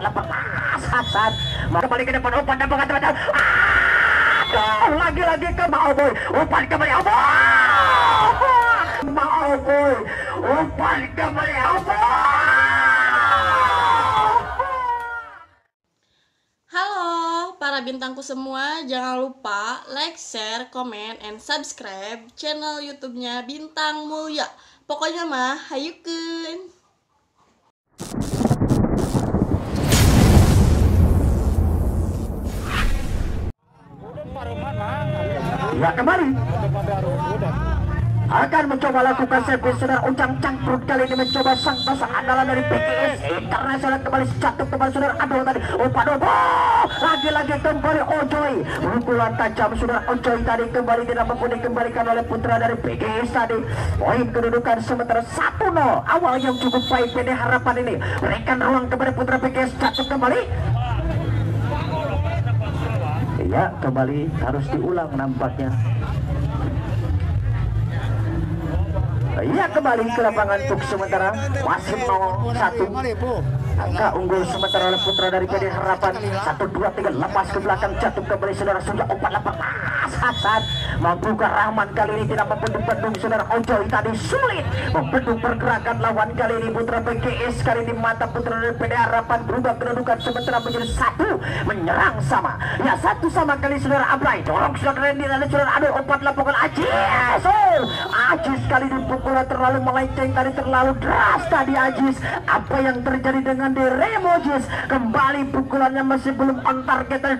umpan 18 Hasan kembali ke depan umpan dan mengatakan aduh lagi-lagi ke Maoboy umpan kembali Maoboy umpan kembali Halo para bintangku semua, jangan lupa like, share, comment, and subscribe channel YouTube-nya Bintang Mulia. Pokoknya mah, hayukeun. Ya kembali akan mencoba lakukan servis saudara Ujang Cangkrut kali ini mencoba sang tosok andalan dari PGS Internasional kembali jatuh kembali saudara aduh tadi umpan lagi-lagi kembali Ojoy pukulan tajam saudara Ojoy tadi kembali tidak mampu dikembalikan oleh putra dari PGS tadi. Poin kedudukan sementara 1-0 awal yang cukup baik PD Harapan ini berikan ruang kepada putra PGS jatuh kembali. Ya kembali harus diulang nampaknya. Ia kembali ke lapangan untuk sementara masih 0-1 angka unggul sementara oleh putra dari PD Harapan 1-2-3 lepas ke belakang jatuh kembali saudara sudah 4-8 Hasan membuka Rahman kali ini tidak membendung saudara Ojoy tadi sulit membendung pergerakan lawan kali ini putra PGS kali ini mata putra dari PD Harapan berubah kedudukan sementara menjadi 1 menyerang sama ya 1 sama kali saudara Ablay dorong saudara Randy dan saudara aduh umpan lapangan Ajis Ajis kali ini pukulan terlalu melenceng tadi terlalu deras tadi Ajis apa yang terjadi dengan Deremojis kembali pukulannya masih belum on target 2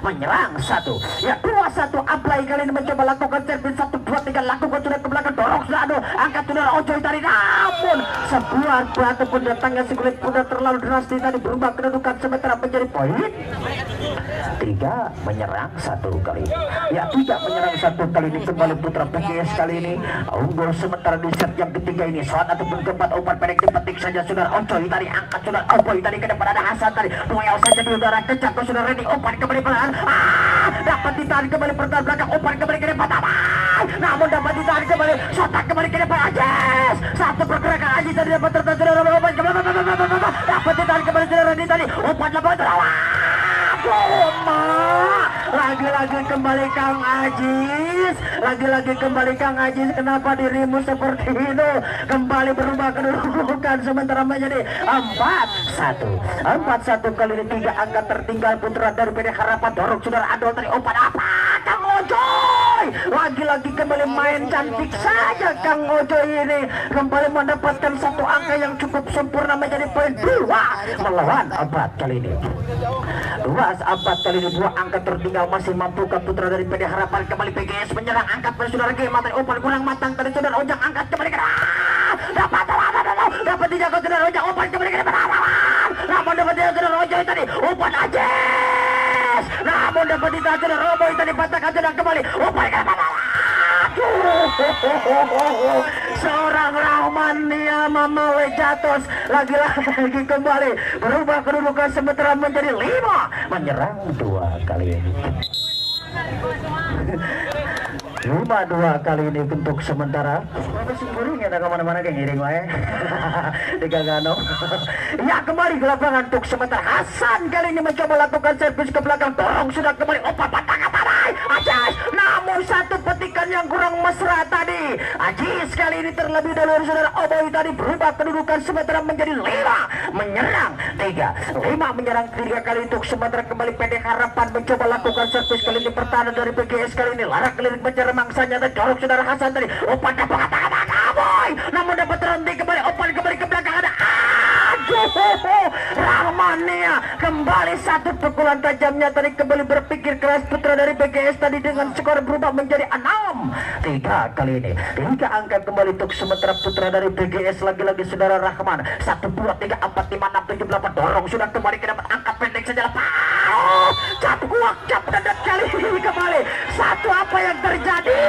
menyerang 1 ya 2-1 Ablay kali ini mencoba lakukan servis 1-2-3 lakukan sudah ke belakang dorong sudah angkat sudah Ojoy tadi namun sebuah batu pun datangnya sekulit pun terlalu drastis tadi berubah kedudukan sementara menjadi poin 3 menyerang 1 kali ya 3 menyerang 1 kali ini kembali putra PGS kali ini unggul sementara di set yang ketiga ini saat ataupun keempat umpan pendek dipetik saja saudara Ojoy tadi angkat saudara Ojoy tadi ke depan ada Hasan tadi duel saja di udara kejar ke saudara Randy umpan kembali pelan dapat ditahan kembali pertahan belakang umpan kembali ke depan namun dapat ditahan kembali sotak kembali ke depan Ajis satu pergerakan Ajis tadi dapat tertahan saudara umpan kembali dapat ditahan kembali saudara Randy tadi umpan lapangan lagi-lagi kembali Kang Ajis lagi-lagi kembali Kang Ajis kenapa dirimu seperti itu kembali berubah kedudukan sementara menjadi 4-1 kali ini 3 angka tertinggal putra dari PD Harapan dorong saudara Adol tadi umpan apa Kang Ojoy lagi-lagi kembali main cantik saja Kang Ojoy ini kembali mendapatkan 1 angka yang cukup sempurna menjadi poin 2 melawan 4 kali ini 2-4 kali ini 2 angka tertinggal masih mampukah putra dari PD Harapan kembali PGS menyerang angkat pada saudara G materi umpan kurang matang tadi saudara Ojang angkat kembali ke dapat dijaga saudara Ojang umpan kembali ke depan namun dapat dijaga saudara Ojoy tadi umpan Ajis namun dapat ditahan saudara Roboy tadi patahkan saudara kembali umpan ke depan seorang Rahmania Mamawe Jatos lagi-lagi kembali berubah kedudukan sementara menjadi 5 menyerang 2 kali ini 5-2 kali ini untuk sementara masih kuring ya kemana-mana kayak ngiring wae digagano ya kembali ke lapangan untuk sementara Hasan kali ini mencoba lakukan servis ke belakang dorong sudah kembali umpan patang Ajis namun 1 petikan yang kurang mesra tadi Ajis kali ini terlebih dahulu saudara Oboy tadi berubah kedudukan sementara menjadi 5 menyerang 3 menyerang 3 kali untuk sementara kembali PD Harapan mencoba lakukan servis kali ini pertahanan dari PGS kali ini larak keliling mencari mangsanya dan dorong saudara Hasan tadi umpan dapat Oboy namun dapat terhenti kembali umpan kembali ke belakang ada Rahmania kembali 1 pukulan tajamnya tadi kembali berpikir keras putra dari PGS tadi dengan skor berubah menjadi 6-3 kali ini 3 angka kembali untuk sementara putra dari PGS lagi-lagi saudara Rahman 1, 2, 3, 4, 5, 6, 7, 8 dorong sudah kembali ke dapat angkat pendek saja jatuh kuak dan kali ini kembali 1 apa yang terjadi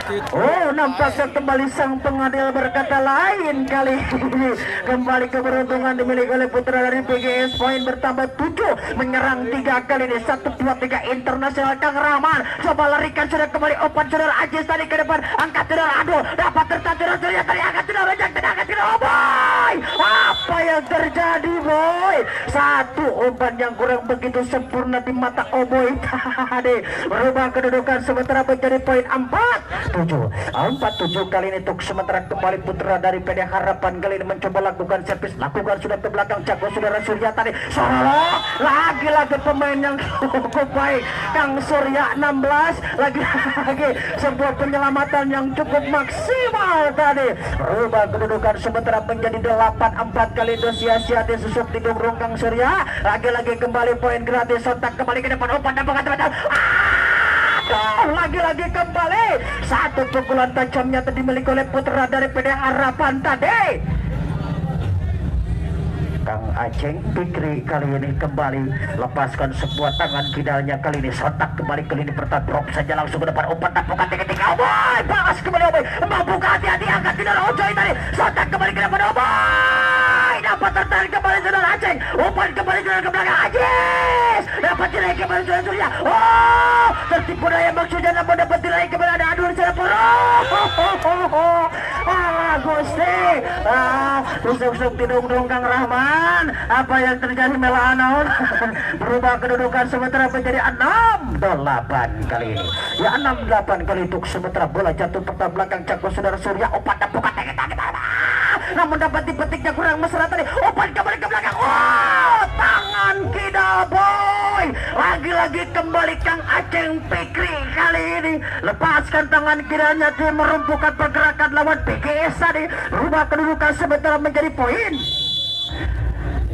Oh, nampaknya kembali sang pengadil berkata lain kali ini. Kembali keberuntungan dimiliki oleh putra dari PGS. Poin bertambah 7, menyerang 3 kali ini. 1, 2, 3 internasional Kang Rahman. Coba larikan sudah kembali open saudara Ajis tadi ke depan. Angkat saudara, aduh, dapat tertahan saudara Surya tadi angkat saudara rejak tadi angkat saudara. Oh boy, apa yang terjadi boy? Satu umpan yang kurang begitu sempurna di mata Oboy tadi. Berubah kedudukan sementara menjadi poin 4-7 kali ini untuk sementara kembali putra dari PD Harapan kali ini mencoba lakukan servis, lakukan sudah ke belakang jago saudara Surya tadi. Sorok lagi-lagi pemain yang cukup baik Kang Surya 16 lagi-lagi sebuah penyelamatan yang cukup maksimal tadi. Berubah kedudukan sementara menjadi 8-4 kali itu sia-sia disusuk di dungrung Kang Surya. Lagi-lagi kembali poin gratis, sontak kembali ke depan umpan dan betul-betul. Lagi-lagi kembali satu pukulan tajamnya tadi dimiliki oleh putra dari PD Harapan tadi. Kang Aceng Fikri kali ini kembali lepaskan sebuah tangan kidalnya kali ini, sontak kembali kali ini pertahan drop saja langsung ke depan umpan dan bukan tiga-tiga. Oboy balas kembali Oboy, membuka hati-hati angkat kidal Ojoy tadi, sontak kembali ke depan Oboy, dapat tertarik kembali saudara Aceng, umpan kembali ke belakang Ajis, dapat diraih kembali saudara Surya. Oh, tertipu daya maksudnya namun dapat diraih kembali, ada adu di sana Gusti, tusuk-tusuk tidung-dung Kang Rahman. Apa yang terjadi Melanaon? Berubah kedudukan sementara menjadi 6-8 kali ini. Ya 6-8 kali untuk sementara bola jatuh pertama belakang jago saudara Surya. Opat dan bukan namun dapat dipetiknya kurang mesra tadi. Opat kembali ke belakang. Oh, tangan kidal boy. Lagi-lagi kembali Kang Aceng Fikri kali ini lepaskan tangan kidalnya, dia merumpukan pergerakan lawan PGS tadi. Berubah kedudukan sementara menjadi poin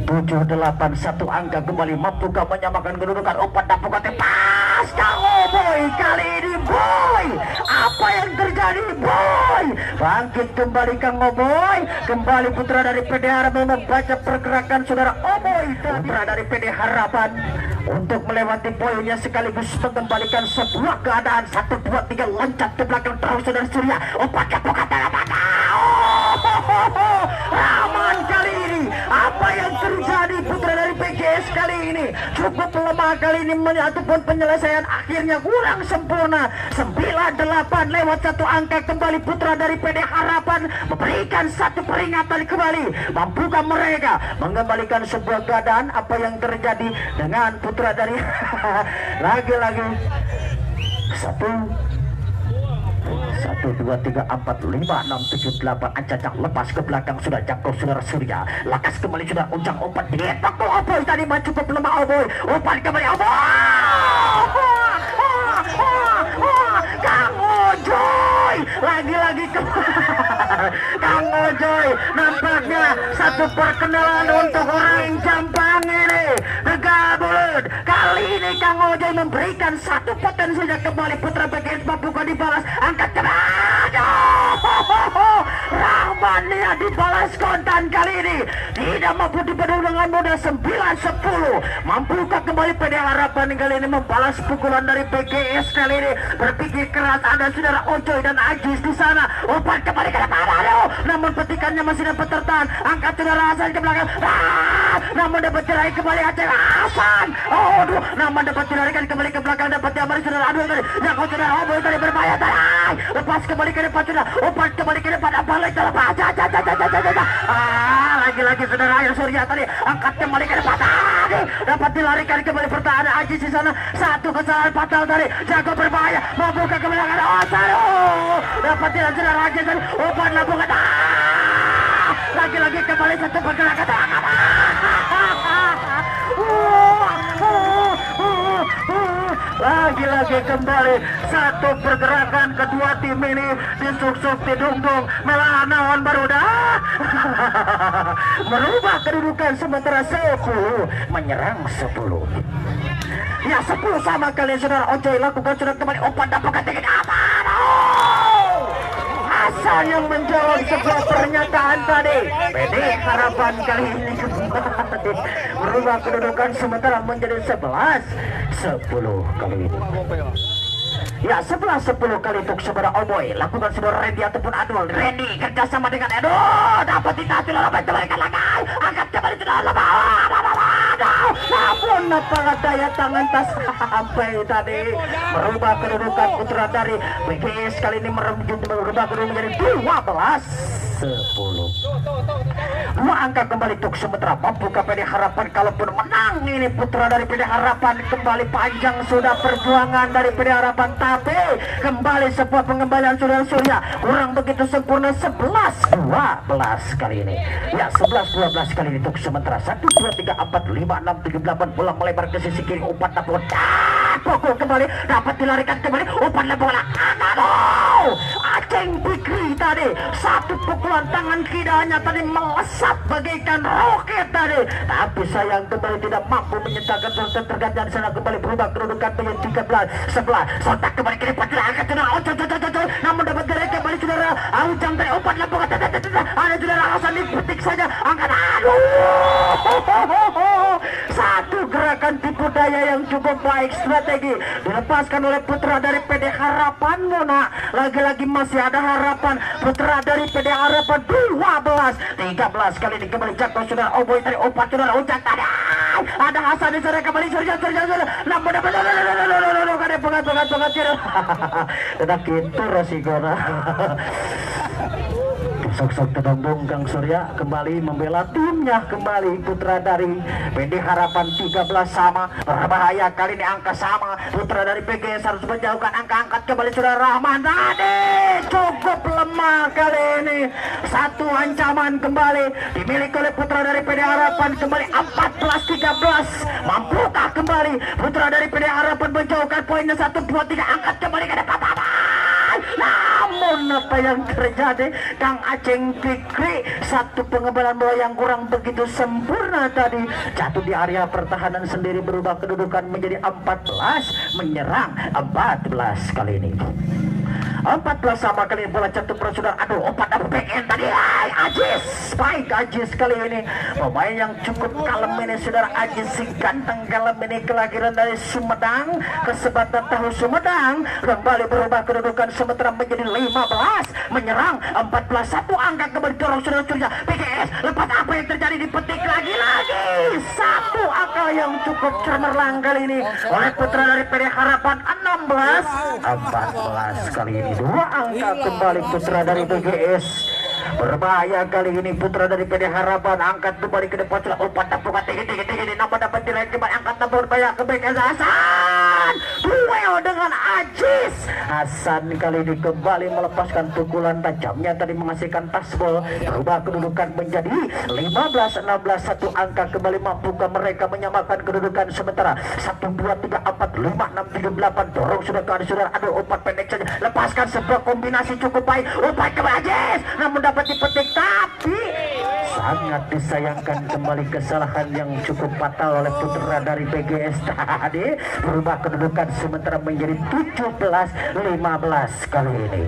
7-8, 1 angka kembali. Mampukah menyamakan kedudukan? Umpan dan bukan pas Kang Oboy kali ini boy. Apa yang terjadi boy? Bangkit kembali Kang Oboy. Kembali putra dari PD Harapan membaca pergerakan saudara Oboy, putra dari PD Harapan untuk melewati poinnya sekaligus mengembalikan sebuah keadaan. 1, 2, 3 loncat ke belakang terus saudara Surya. Umpan dan bukan Rahman kali ini. Apa yang terjadi putra dari PGS kali ini cukup lemah kali ini, ataupun penyelesaian akhirnya kurang sempurna. 9-8 lewat 1 angka kembali putra dari PD Harapan memberikan 1 peringatan kembali. Mampukah mereka mengembalikan sebuah keadaan? Apa yang terjadi dengan putra dari lagi-lagi 1, 2, 3, 4, 5, 6, 7, 8 ancacak lepas ke belakang sudah jangkau saudara Surya. Lakas kembali sudah ujang umpan digetok Oboy tadi cukup lemah Oboy. Umpan kembali Oboy. Kang Ojoy lagi-lagi Kang Ojoy nampaknya satu perkenalan untuk orang Jampang ini. Gagal bulut. Kali ini Kang Ojoy memberikan 1 potensinya kembali putra PGS bukan dibalas. Angkat Rahmania dibalas kontan kali ini. Tidak mampu dibendung dengan mudah. 9-10. Mampukah kembali PD Harapan kali ini membalas pukulan dari PGS kali ini? Berpikir keras ada saudara Ojoy dan Ajis di sana. Umpan kembali ke depan. Namun petikannya masih dapat tertahan. Angkat saudara Hasan ke belakang. Namun dapat diraih kembali Aceh Hasan. Aduh, namun dapat dilarikan kembali ke belakang, dapat diambil saudara Adul tadi. Jangkau saudara Oboy tadi berbahaya tadi. Lepas kembali ke depan saudara. Umpan kembali ke depan. Apa lagi terlepas? Lagi-lagi saudara Ayah Surya tadi. Angkat kembali ke depan tadi. Dapat dilarikan kembali pertahanan Ajis di sana. 1 kesalahan fatal tadi. Jago berbahaya. Membuka ke belakang. Dapat dilarikan saudara Ajis tadi. Umpan labukan. Lagi-lagi kembali 1 pergerakan. Lagi-lagi kembali 1 pergerakan kedua tim ini disuk-suk didung-dung melanawan barudak. Merubah kedudukan sementara 10 menyerang 10. Ya 10 sama kali saudara Ojoy lakukan sudah kembali umpan dan bukan tinggi apa? Hasan yang menjawab sebuah pernyataan tadi. PD Harapan kali ini kembali merubah kedudukan sementara menjadi 11-10 kali ini. Ya 11-10 kali untuk saudara Oboy. Lakukan saudara Randy ataupun Adul. Randy kerjasama dengan Edo. Dapat ditahan lama kembalikan lagi. Angkat kembali sudah lama. Namun apa daya tangan tas sampai tadi merubah kedudukan putra dari BGS kali ini merubah kedudukan menjadi 12-10. Dua angka kembali untuk sementara membuka PD Harapan. Kalaupun menang ini putra dari PD Harapan kembali panjang sudah perjuangan dari PD Harapan, tapi kembali sebuah pengembalian saudara Surya kurang begitu sempurna 11-12 kali ini. Ya 11-12 kali ini untuk sementara 1 2 3 4 5 6 7 8 bola melebar ke sisi kiri umpan tapi pukul kembali dapat dilarikan kembali umpan bola kanan. Aceng Fikri tadi satu pukulan tangan kidanya tadi melesat bagaikan roket tadi, tapi sayang kembali tidak mampu menyentakan tergantian sana kembali berubah kedudukan menjadi 13-11. Sontak kembali ke depan angkat saudara namun dapat direk kembali saudara Ujang dari umpan bola ada saudara Hasan dipetik saja angkat satu gerakan tipu daya yang cukup baik strategi dilepaskan oleh putra dari PD Harapan. Mona lagi-lagi masih ada harapan putra dari PD Harapan 12-13 kali ini kembali jatuh saudara Oboy dari umpan saudara Ujang tadi ada Hasan di sana kembali surya namun dapat pengat tidak gitu Rosigora. Sok-sok tedong Kang Surya kembali membela timnya kembali putra dari PD Harapan 13 sama berbahaya kali ini angka sama putra dari PGS harus menjauhkan angka angkat kembali saudara Rahman tadi cukup lemah kali ini satu ancaman kembali dimiliki oleh putra dari PD Harapan kembali 14-13 mampukah kembali putra dari PD Harapan menjauhkan poinnya 1 2 3 angkat kembali ke depan namun apa yang terjadi Kang Aceng Fikri satu pengembalan bola yang kurang begitu sempurna tadi jatuh di area pertahanan sendiri berubah kedudukan menjadi 14 menyerang 14 kali ini 14 sama kali ini bola jatuh per saudara aduh umpan double backhand tadi Ajis baik Ajis kali ini pemain yang cukup kalem ini saudara Ajis si ganteng kalem ini kelahiran dari Sumedang kesebatan tahu Sumedang kembali berubah kedudukan sementara menjadi 15 menyerang 14 satu angka kembali dorong saudara Surya PGS lepas apa yang terjadi dipetik lagi-lagi satu angka yang cukup cemerlang kali ini oleh putra dari PD Harapan 14 kali ini dua angka kembali putra dari BGS berbahaya kali ini putra dari PD Harapan angkat kembali ke depan sudah umpan tempukan tinggi nama dapat diraih kembali angkat tempukan berbahaya ke BGS Hasan duel dengan Ajis Hasan kali ini kembali melepaskan pukulan tajamnya tadi menghasilkan tasbol berubah kedudukan menjadi 15-16 satu angka kembali mampukah mereka menyamakan kedudukan sementara 1 2 3 4 5 6 7 8 dorong sudah ke saudara aduh umpan pendek saja lepaskan sebuah kombinasi cukup baik umpan ke Ajis namun dapat dipetik tapi sangat disayangkan kembali kesalahan yang cukup fatal oleh putra dari BGS tadi berubah kedudukan sementara menjadi 17-15 kali ini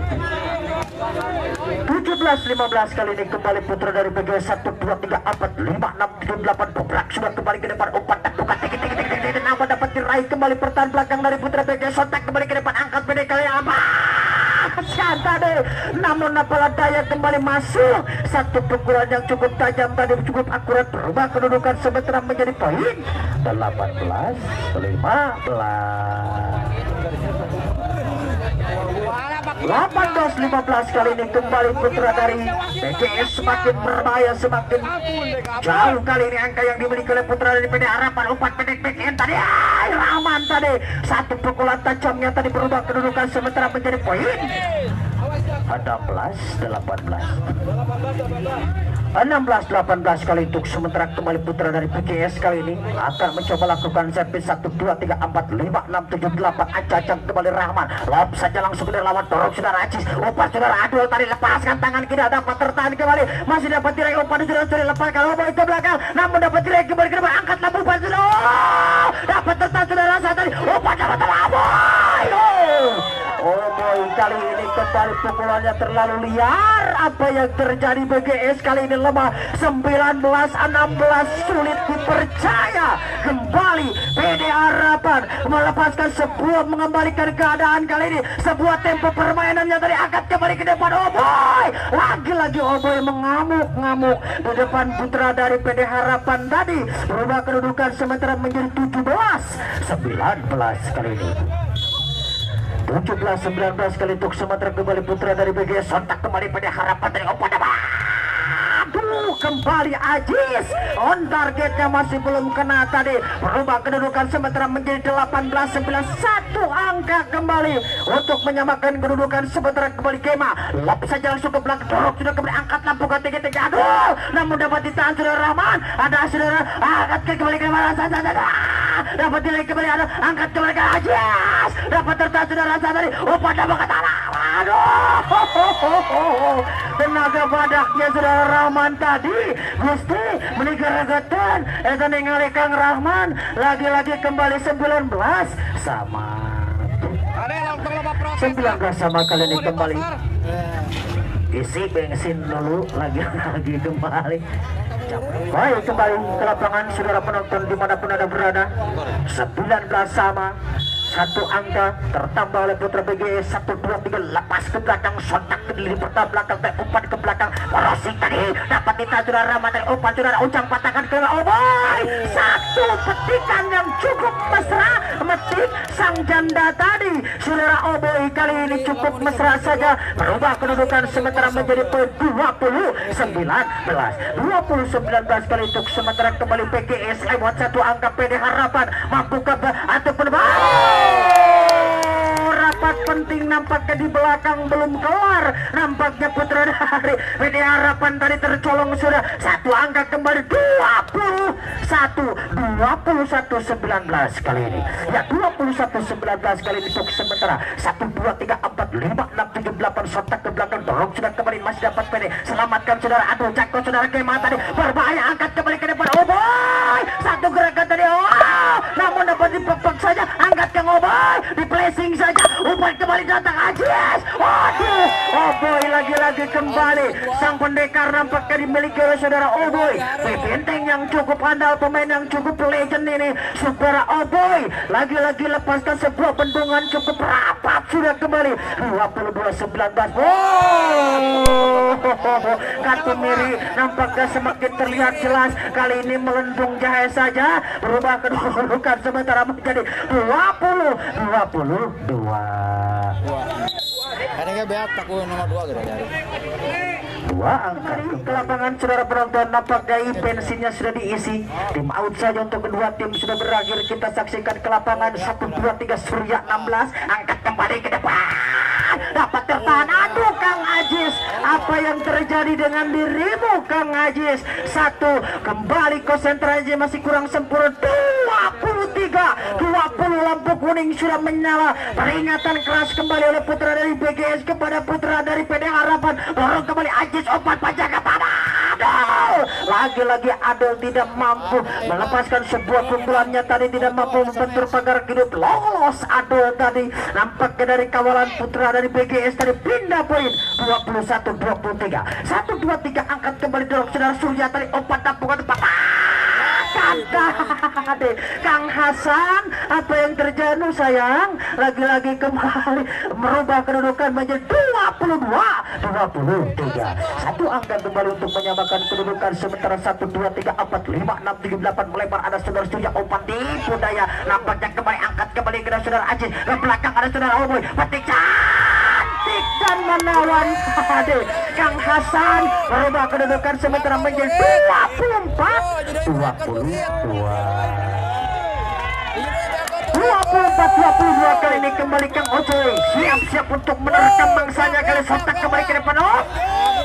17-15 kali ini kembali putra dari BGS 1 2 3 4 5 6 7 8 dobrak sudah kembali ke depan umpan bukan tinggi nama dapat diraih kembali pertahanan belakang dari putra BGS sontak kembali ke depan angkat PD kali apa tadi namun apabila daya kembali masuk satu pukulan yang cukup tajam tadi cukup akurat berubah kedudukan sementara menjadi poin 18-15 kali ini kembali putra dari BGS semakin berbahaya semakin jauh kali ini angka yang dimiliki oleh putra dari PD Harapan umpan pendek backhand tadi Rahman tadi satu pukulan tajamnya tadi berubah kedudukan sementara menjadi poin 16-18 kali untuk sementara kembali putra dari PGS kali ini akan mencoba lakukan servis 1 2 3 4 5 6 7 8 acak kembali Rahman lob saja langsung dari lawan dorong saudara Ajis umpan saudara Adul tadi lepaskan tangan kiri dapat tertahan kembali masih dapat diraih umpan saudara sudah lepaskan umpan ke belakang namun dapat diraih kembali ke depan angkat lampu umpan saudara dapat tertahan saudara saat tadi umpan dapat terlalu boy kali ini kembali pukulannya terlalu liar Apa yang terjadi? BGS kali ini lemah. 19-16 sulit dipercaya. Kembali PD Harapan melepaskan sebuah, mengembalikan keadaan kali ini. Sebuah tempo permainannya tadi angkat kembali ke depan. Oh boy, lagi-lagi oh boy mengamuk-ngamuk di depan putra dari PD Harapan tadi. Berubah kedudukan sementara menjadi 17-19 kali ini. 17-19 kali untuk sementara kembali putra dari BGS. Sontak kembali pada Harapan dari Opa Daba. Aduh, kembali Ajis. On targetnya masih belum kena tadi. Berubah kedudukan sementara menjadi 18-19. Satu angka kembali untuk menyamakan kedudukan sementara kembali Kema. Lap saja langsung ke belakang. Dorok sudah kembali angkat lampu ke tinggi-tinggi. Aduh, namun dapat ditahan Saudara Rahman. Ada Saudara angkat kembali ke mana saja. Dapat dilai kembali, ada angkat kembali ke Ajis. Dapat tertahan Saudara tadi. Opa Daba kata aduh, tenaga badaknya Saudara Rahman tadi Gusti meninggalkan eta ningali Kang Rahman. Lagi-lagi kembali 19 sama 19 sama kali ini kembali. Isi bensin dulu, lagi-lagi kembali. Baik, kembali ke lapangan saudara penonton dimanapun anda berada. 19 sama. Satu angka tertambah oleh putra BGS. 1, 2, 3 lepas ke belakang. Sontak ke diri pertama belakang. Umpan ke belakang. Crossing tadi dapat ditahan Saudara Rahman dari umpan Saudara Ujang patahkan ke oh boy. Satu petikan yang cukup mesra. Metik sang janda tadi Saudara Oboy kali ini cukup mesra saja. Berubah kedudukan sementara menjadi 20-19 kali untuk sementara kembali BGS lewat satu angka PD Harapan mampu ke ataupun rapat penting nampaknya di belakang belum kelar. Nampaknya putra dari PD Harapan tadi tercolong sudah satu angka kembali 21-19 kali ini. Ya 21-19 kali ini untuk sementara 1, 2, 3, 4, 5, 6, 7, 8 sontak ke belakang. Dorong sudah kembali masih dapat PD. Selamatkan Saudara. Aduh Cako Saudara Kema tadi berbahaya angkat kembali ke depan. Oh boy, satu gerakan tadi. Oh, namun dapat dipepek saja. Angkat Kang Oboy, di placing saja. Umpan kembali datang Ajis. Waduh, Oboy lagi-lagi kembali. Sang pendekar nampaknya dimiliki oleh Saudara Oboy. Benteng yang cukup andal, pemain yang cukup legend ini Saudara Oboy. Lagi-lagi lepaskan sebuah bendungan cukup rapat sudah kembali 22-19. Oh, kartu miri nampaknya semakin terlihat jelas. Kali ini melendung jahe saja. Berubah kedudukan sementara menjadi 20-22. Kadang-kadang beat takut nomor 2 gitu. Dua angka ke lapangan saudara penonton. Nampaknya pensinya sudah diisi. Tim out saja untuk kedua tim sudah berakhir. Kita saksikan ke lapangan 1, 2, 3 Surya 16 angkat kembali ke depan. Dapat tertahan. Aduh Kang Ajis, apa yang terjadi dengan dirimu Kang Ajis? Satu kembali konsentrasi masih kurang sempurna. 20 lampu kuning sudah menyala. Peringatan keras kembali oleh putra dari BGS kepada putra dari PD Harapan. Dorong kembali Ajis, obat pajak ke tanah. Lagi-lagi Adel tidak mampu melepaskan sebuah pukulannya tadi, tidak mampu membentur pagar hidup. Lolos Adel tadi. Nampaknya dari kawalan putra dari BGS tadi pindah poin 21-23. 1, 2, 3 angkat kembali dorong Saudara Surya tadi obat tampungan Kang Hasan, apa yang terjadi sayang? Lagi-lagi kembali merubah kedudukan menjadi 22-23. Satu angka kembali untuk menyamakan kedudukan sementara 1, 2, 3, 4, 5, 6, 7, 8 melebar. Ada Saudara Surya umpan di budaya. Nampaknya kembali angkat kembali ke Saudara Ajis. Ke belakang ada Saudara Oboy. Petik cantik dan menawan tadi Kang Hasan merubah kedudukan sementara menjadi 24-22 kali ini kembali Kang Ocoy siap-siap untuk menerkam bangsanya kali sontak kembali ke depan. Oh,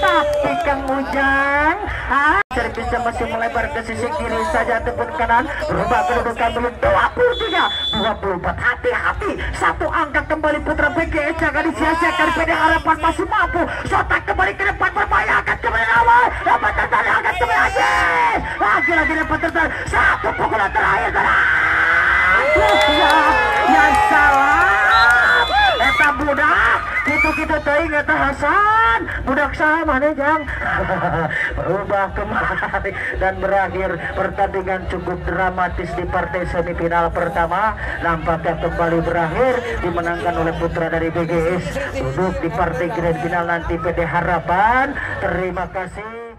tapi Kang Ujang bisa masih melebar ke sisi kiri saja ataupun kanan. Berubah kedudukan belum 23-24. Hati-hati, satu angka kembali putra BGS jangan disia-siakan. PD Harapan masih mampu sontak kembali ke depan berbahaya angkat kembali awal. Dapat tertarik angkat kembali aja. Lagi-lagi dapat tertarik. Satu pukulan terakhir ya salam eta budak Gitu-gitu teuing eta Hasan. Budak sama nih Jang. Berubah kembali dan berakhir pertandingan cukup dramatis di partai semifinal pertama. Nampaknya kembali berakhir dimenangkan oleh putra dari BGS. Duduk di partai grand final nanti PD Harapan. Terima kasih.